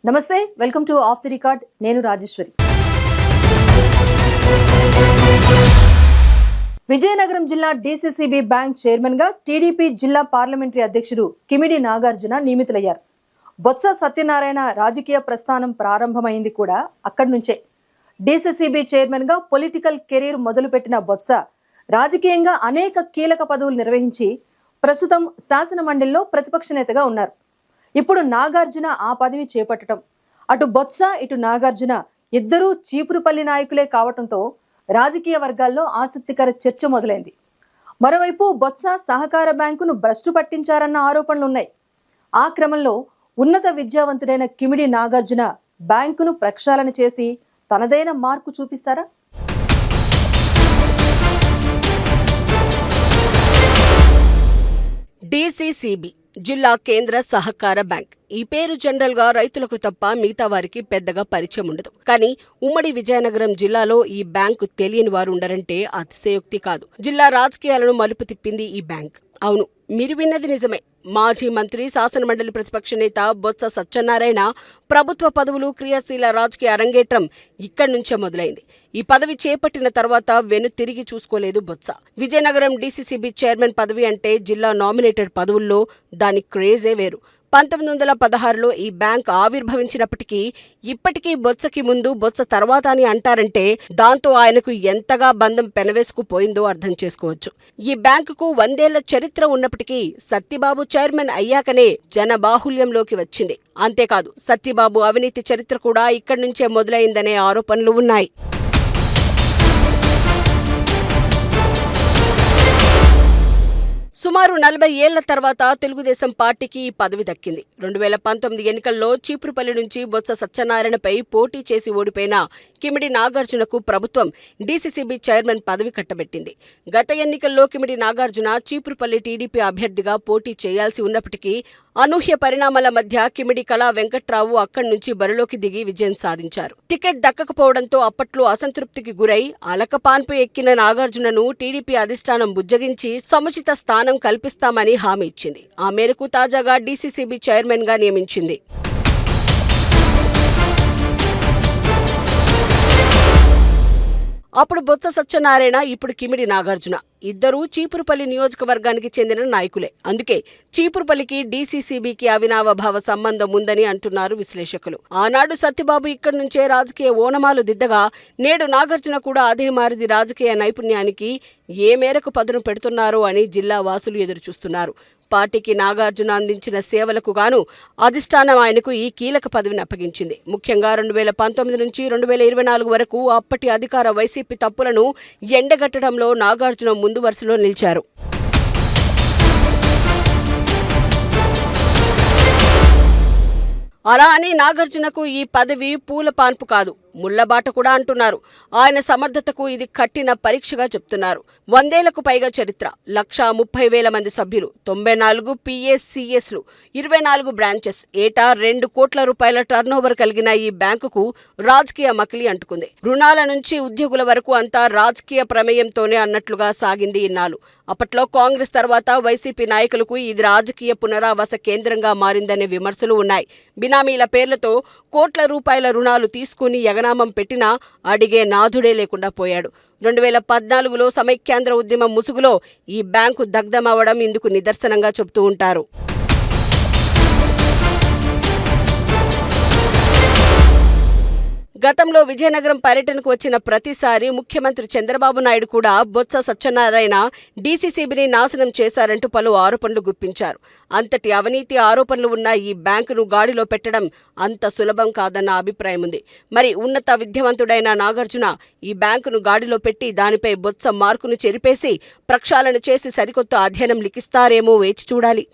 నమస్తే, welcome to of the record. నేను రాజేశ్వరి. విజయనగరం జిల్లా డీసీసీబీ బ్యాంక్ చైర్మన్ గా టీడీపీ జిల్లా పార్లమెంటరీ అధ్యక్షుడు కిమిడి నాగార్జున నియమితులయ్యారు. బొత్స సత్యనారాయణ రాజకీయ ప్రస్థానం ప్రారంభమైంది కూడా అక్కడి నుంచే. డీసీసీబీ చైర్మన్ గా పొలిటికల్ కెరీర్ మొదలుపెట్టిన బొత్స రాజకీయంగా అనేక కీలక పదవులు నిర్వహించి ప్రస్తుతం శాసన మండలిలో ప్రతిపక్ష నేతగా ఉన్నారు. ఇప్పుడు నాగార్జున ఆ పదవి చేపట్టడం, అటు బొత్స ఇటు నాగార్జున ఇద్దరూ చీపురుపల్లి నాయకులే కావటంతో రాజకీయ వర్గాల్లో ఆసక్తికర చర్చ మొదలైంది. మరోవైపు బొత్స సహకార బ్యాంకును భ్రష్టు పట్టించారన్న ఆరోపణలున్నాయి. ఆ క్రమంలో ఉన్నత విద్యావంతుడైన కిమిడి నాగార్జున బ్యాంకును ప్రక్షాళన చేసి తనదైన మార్కు చూపిస్తారా? డీసీసీబీ జిల్లా కేంద్ర సహకార బ్యాంక్. ఈ పేరు జనరల్ గా రైతులకు తప్ప మిగతా వారికి పెద్దగా పరిచయం ఉండదు. కానీ ఉమ్మడి విజయనగరం జిల్లాలో ఈ బ్యాంకు తెలియని వారు ఉండరంటే అతిశయోక్తి కాదు. జిల్లా రాజకీయాలను మలుపు తిప్పింది ఈ బ్యాంక్. అవును, మీరు విన్నది నిజమే. మాజీ మంత్రి, శాసనమండలి ప్రతిపక్ష నేత బొత్స సత్యనారాయణ ప్రభుత్వ పదవులు, క్రియాశీల రాజకీయ అరంగేట్రం ఇక్కడి నుంచే మొదలైంది. ఈ పదవి చేపట్టిన తర్వాత తిరిగి చూసుకోలేదు బొత్స. విజయనగరం డీసీసీబీ చైర్మన్ పదవి అంటే జిల్లా నామినేటెడ్ పదవుల్లో దాని క్రేజే వేరు. 1916లో ఈ బ్యాంక్ ఆవిర్భవించినప్పటికీ ఇప్పటికీ బొత్సకి ముందు బొత్స తర్వాత అని అంటారంటే దాంతో ఆయనకు ఎంతగా బంధం పెనవేసుకుపోయిందో అర్థం చేసుకోవచ్చు. ఈ బ్యాంకుకు 100 ఏళ్ల చరిత్ర ఉన్నప్పటికీ సత్యబాబు చైర్మన్ అయ్యాకనే జనబాహుల్యంలోకి వచ్చింది. అంతేకాదు, సత్యబాబు అవినీతి చరిత్ర కూడా ఇక్కడి నుంచే మొదలైందనే ఆరోపణలు ఉన్నాయి. సుమారు 40 ఏళ్ల తర్వాత తెలుగుదేశం పార్టీకి ఈ పదవి దక్కింది. 2019 ఎన్నికల్లో చీపురుపల్లి నుంచి బొత్స సత్యనారాయణపై పోటీ చేసి ఓడిపోయిన కిమిడి నాగార్జునకు ప్రభుత్వం డీసీసీబీ చైర్మన్ పదవి కట్టబెట్టింది. గత ఎన్నికల్లో కిమిడి నాగార్జున చీపురుపల్లి టీడీపీ అభ్యర్థిగా పోటీ చేయాల్సి ఉన్నప్పటికీ అనూహ్య పరిణామాల మధ్య కిమిడి కళా వెంకట్రావు అక్కడి నుంచి బరిలోకి దిగి విజయం సాధించారు. టికెట్ దక్కకపోవడంతో అప్పట్లో అసంతృప్తికి గురై అలకపాన్పు ఎక్కిన నాగార్జునను టీడీపీ అధిష్టానం బుజ్జగించి సముచిత స్థానం కల్పిస్తామని హామీ ఇచ్చింది. ఆ మేరకు తాజాగా డీసీసీబీ చైర్మన్ గా నియమించింది. అప్పుడు బొత్స సత్యనారాయణ, ఇప్పుడు కిమిడి నాగార్జున ఇద్దరూ చీపురుపల్లి నియోజకవర్గానికి చెందిన నాయకులే. అందుకే చీపురుపల్లికి డీసీసీబీకి అవినావభావ సంబంధం ఉందని అంటున్నారు విశ్లేషకులు. ఆనాడు సత్యబాబు ఇక్కడి నుంచే రాజకీయ ఓనమాలు దిద్దగా నేడు నాగార్జున కూడా అదే మారిది రాజకీయ నైపుణ్యానికి ఏ మేరకు పదును పెడుతున్నారో అని జిల్లా వాసులు ఎదురుచూస్తున్నారు. పార్టీకి నాగార్జున అందించిన సేవలకు గాను అధిష్టానం ఆయనకు ఈ కీలక పదవిని అప్పగించింది. ముఖ్యంగా 2019 నుంచి 2024 వరకు అప్పటి అధికార వైసీపీ తప్పులను ఎండగట్టడంలో నాగార్జున ముందు వరుసలో నిలిచారు. అలా అని నాగార్జునకు ఈ పదవి పూల పాన్పు కాదు, ముళ్లబాట కూడా అంటున్నారు. ఆయన సమర్థతకు ఇది కట్టిన పరీక్షగా చెప్తున్నారు. 100 ఏళ్లకు పైగా చరిత్ర, 130,000 మంది సభ్యులు, 94 PSCSలు, 24 బ్రాంచెస్, ఏటా 2 కోట్ల రూపాయల టర్నోవర్ కలిగిన ఈ బ్యాంకుకు రాజకీయ మకిలి అంటుకుంది. రుణాల నుంచి ఉద్యోగుల వరకు అంతా రాజకీయ ప్రమేయంతోనే అన్నట్లుగా సాగింది ఇన్నాళ్ళు. అప్పట్లో కాంగ్రెస్ తర్వాత వైసీపీ నాయకులకు ఇది రాజకీయ పునరావాస కేంద్రంగా మారిందనే విమర్శలు ఉన్నాయి. బినామీల పేర్లతో కోట్ల రూపాయల రుణాలు తీసుకుని ఎగనామం పెట్టినా అడిగే నాథుడే లేకుండా పోయాడు. 2014లో సమైక్యాంధ్ర ఉద్యమం ముసుగులో ఈ బ్యాంకు దగ్ధమవడం ఇందుకు నిదర్శనంగా చెబుతూ ఉంటారు. గతంలో విజయనగరం పర్యటనకు వచ్చిన ప్రతిసారి ముఖ్యమంత్రి చంద్రబాబు నాయుడు కూడా బొత్స సత్యనారాయణ డీసీసీబీని నాశనం చేశారంటూ పలు ఆరోపణలు గుప్పించారు. అంతటి అవినీతి ఆరోపణలు ఉన్న ఈ బ్యాంకును గాడిలో పెట్టడం అంత సులభం కాదన్న అభిప్రాయం ఉంది. మరి ఉన్నత విద్యావంతుడైన నాగార్జున ఈ బ్యాంకును గాడిలో పెట్టి దానిపై బొత్స మార్కును చెరిపేసి ప్రక్షాళన చేసి సరికొత్త అధ్యయనం లిఖిస్తారేమో వేచి చూడాలి.